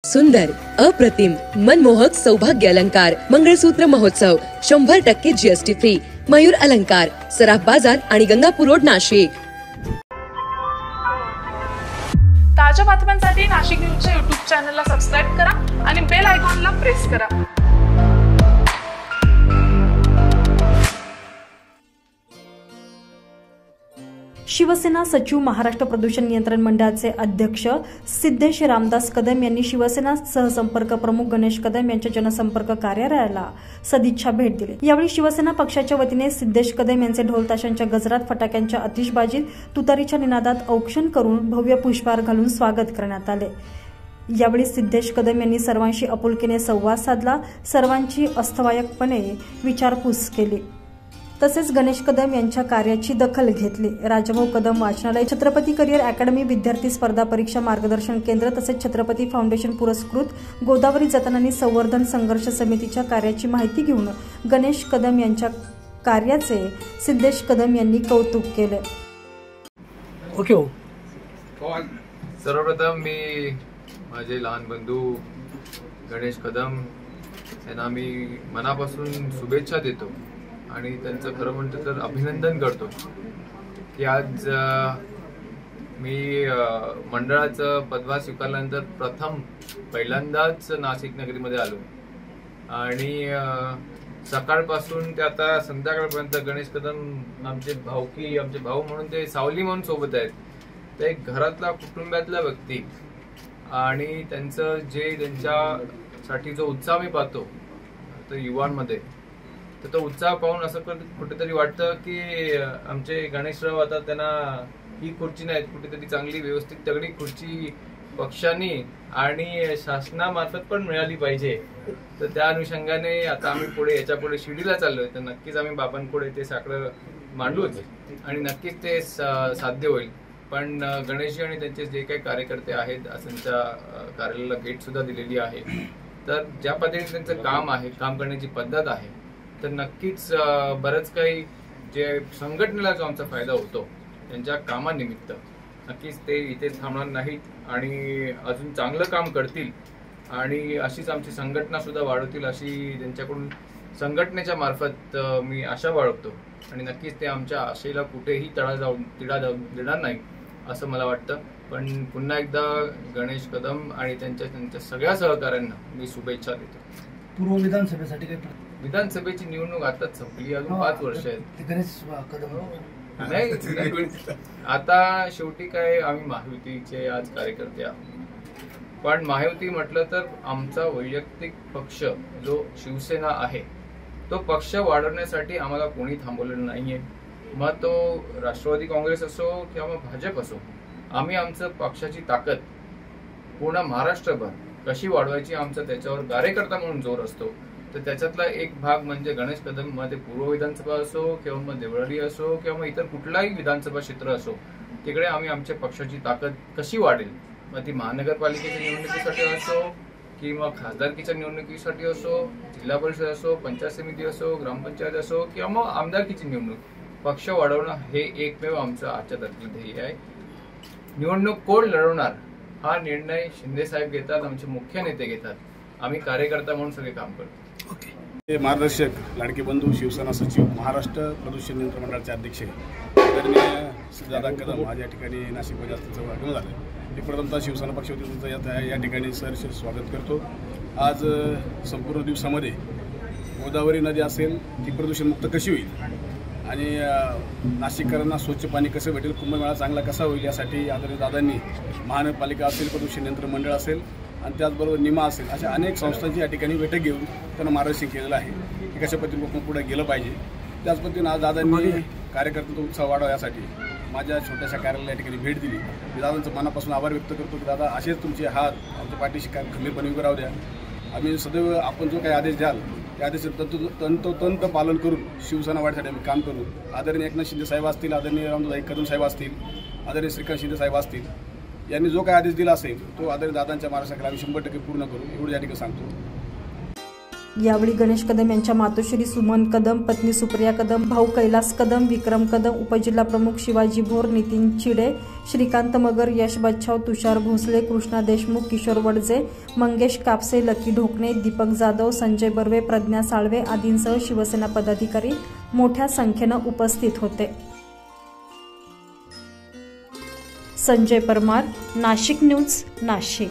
सुंदर, अप्रतिम, मनमोहक सौभाग्य अलंकार मंगळसूत्र महोत्सव 100% जीएसटी फ्री. मयूर अलंकार, सराफ बाजार आणि गंगापूर रोड, नाशिक. ताज्या बातम्यांसाठी नाशिक न्यूजच्या YouTube चॅनलला सबस्क्राइब करा आणि बेल आयकॉनला प्रेस करा. शिवसेना सचिव महाराष्ट्र प्रदूषण नियंत्रण मंडळाचे अध्यक्ष सिद्धेश रामदास कदम यांनी शिवसेना सहसंपर्क प्रमुख गणेश कदम यांच्या जनसंपर्क कार्यालयाला सदिच्छा भेट दिली. यावेळी शिवसेना पक्षाच्या वतीने सिद्धेश कदम यांचे ढोल ताशांच्या गजरात, फटाक्यांच्या आतिषबाजीत, तुतारीच्या निनादात औक्षण करून भव्य पुष्पहार घालून स्वागत करण्यात आले. यावेळी सिद्धेश कदम यांनी सर्वांशी आपुलकीने संवाद साधला, सर्वांची अस्थायीपणे विचारपूस केली. तसेच गणेश कदम यांच्या कार्याची दखल घेतली. राजाभाऊ कदम वाचनालय, छत्रपती करिअर अकॅडमी, विद्यार्थी स्पर्धा परीक्षा मार्गदर्शन केंद्र तसेच छत्रपती फाउंडेशन पुरस्कृत गोदावरी जतनानी संवर्धन संघर्ष समितीच्या कार्याची माहिती घेऊन गणेश कदम यांच्या कार्याचे सिद्धेश कदम यांनी कौतुक केले. ओके. सर्वप्रथम मी माझे लहान बंधू गणेश कदम यांना मी मनापासून शुभेच्छा देतो आणि त्यांचं खरं म्हणतो तर अभिनंदन करतो की आज मी मंडळाचं पदभार स्वीकारल्यानंतर पहिल्यांदाच नाशिक नगरीमध्ये आलो आणि सकाळपासून ते आता संध्याकाळपर्यंत गणेश कदम आमचे भाऊ म्हणून ते सावली म्हणून सोबत आहेत. ते एक घरातला कुटुंबातला व्यक्ती आणि त्यांचं जे त्यांच्यासाठी जो उत्साह मी पाहतो तर युवांमध्ये, तर तो उत्साह पाहून असं कुठेतरी वाटतं की आमचे गणेशराव आता त्यांना ही खुर्ची नाही, कुठेतरी चांगली व्यवस्थित तगडी खुर्ची पक्षांनी आणि शासनामार्फत पण मिळाली पाहिजे. तर त्या अनुषंगाने आता आम्ही पुढे याच्यापुढे शिर्डीला चाललोय. तर नक्कीच आम्ही बाबांपुढे ते साकडं मांडूच आणि नक्कीच ते साध्य होईल. पण गणेशजी आणि त्यांचे जे काही कार्यकर्ते आहेत त्यांच्या कार्यालयाला भेट सुद्धा दिलेली आहे. तर ज्या पद्धतीने त्यांचं काम आहे, काम करण्याची पद्धत आहे, तर नक्कीच बरंच काही जे संघटनेला जो आमचा फायदा होतो त्यांच्या कामानिमित्त नक्कीच ते इथेच थांबणार नाहीत आणि अजून चांगलं काम करतील आणि अशीच आमची संघटना सुद्धा वाढवतील अशी त्यांच्याकडून संघटनेच्या मार्फत मी आशा बाळगतो आणि नक्कीच ते आमच्या आशेला कुठेही तिढा देणार नाही असं मला वाटतं. पण पुन्हा एकदा गणेश कदम आणि त्यांच्या सगळ्या सहकाऱ्यांना मी शुभेच्छा देतो. पूर्व विधानसभेसाठी काही विधानसभेची निवडणूक आताच संपली, अजून 5 वर्ष आहेत. गणेश कदम नाही, आता शेवटी काय आम्ही महायुतीचे आज कार्यकर्ते आहोत. पण महायुती म्हटलं तर आमचा वैयक्तिक पक्ष जो शिवसेना आहे तो पक्ष वाढवण्यासाठी आम्हाला कोणी थांबवलेलं नाहीये. मग तो राष्ट्रवादी काँग्रेस असो किंवा मग भाजप असो, आम्ही आमचं पक्षाची ताकद पूर्ण महाराष्ट्रभर कशी वाढवायची आमचा त्याच्यावर कार्यकर्ता म्हणून जोर असतो. तर त्याच्यातला एक भाग म्हणजे गणेश कदम मध्ये पूर्व विधानसभा असो किंवा मग देवळाली असो किंवा मग इतर कुठलाही विधानसभा क्षेत्र असो, तिकडे आम्ही आमच्या पक्षाची ताकद कशी वाढेल, मग ती महानगरपालिकेच्या निवडणुकीसाठी असो किंवा खासदारकीच्या निवडणुकीसाठी असो, जिल्हा परिषद असो, पंचायत समिती असो, ग्रामपंचायत असो किंवा मग आमदारकीची निवडणूक, पक्ष वाढवणं हे एकमेव आमचं आजच्या तारखेला ध्येय आहे. निवडणूक कोण लढवणार हा निर्णय शिंदे साहेब घेतात, आमचे मुख्य नेते घेतात. आम्ही कार्यकर्ता म्हणून सगळे काम करतो. मार्गदर्शक लाडके बंधू शिवसेना सचिव महाराष्ट्र प्रदूषण नियंत्रण मंडळाचे अध्यक्ष आदरणीय सिद्धदादा कदम आज या ठिकाणी नाशिकमध्ये त्यांचं आगमन झालं. मी प्रथमतः शिवसेना पक्षावतीचं या ठिकाणी सहर्ष स्वागत करतो. आज संपूर्ण दिवसामध्ये गोदावरी नदी असेल ती प्रदूषणमुक्त कशी होईल आणि नाशिककरांना स्वच्छ पाणी कसं भेटेल, कुंभमेळा चांगला कसा होईल यासाठी आदरणीय दादांनी महानगरपालिका असेल, प्रदूषण नियंत्रण मंडळ असेल आणि त्याचबरोबर निमा असेल अशा अनेक संस्थांची या ठिकाणी बैठक घेऊन त्यांना मार्गदर्शन केलेलं आहे की कशा पद्धतीने लोक पुढे गेलं पाहिजे. त्याच पद्धतीने आज दादांनी कार्यकर्त्यांचा उत्साह वाढवा यासाठी माझ्या छोट्याशा कार्यालयाला या ठिकाणी भेट दिली. मी दादांचं मनापासून आभार व्यक्त करतो की दादा असेच तुमचे हात आमच्या पाठीशी खंबीरपणे उभे राहू द्या. आम्ही सदैव आपण जो काही आदेश द्याल त्या आदेशाचं तंतोतंत पालन करून शिवसेना वाढीसाठी आम्ही काम करू. आदरणीय एकनाथ शिंदे साहेब असतील, आदरणीय रामदास कदम साहेब असतील, आदरणीय श्रीकांत शिंदे साहेब असतील, यांनी जो काही आदेश दिला असेल तो आदरणीय दादांच्या मार्गदर्शनाखाली आम्ही 100% पूर्ण करू एवढं या ठिकाणी सांगतो. यावेळी गणेश कदम यांच्या मातोश्री सुमन कदम, पत्नी सुप्रिया कदम, भाऊ कैलास कदम, विक्रम कदम, उपजिल्हा प्रमुख शिवाजी भोर, नितीन चिडे, श्रीकांत मगर, यश बच्छाव, तुषार भोसले, कृष्णा देशमुख, किशोर वडजे, मंगेश कापसे, लकी ढोकणे, दीपक जाधव, संजय बर्वे, प्रज्ञा साळवे आदींसह शिवसेना पदाधिकारी मोठ्या संख्येनं उपस्थित होते. संजय परमार, नाशिक न्यूज, नाशिक.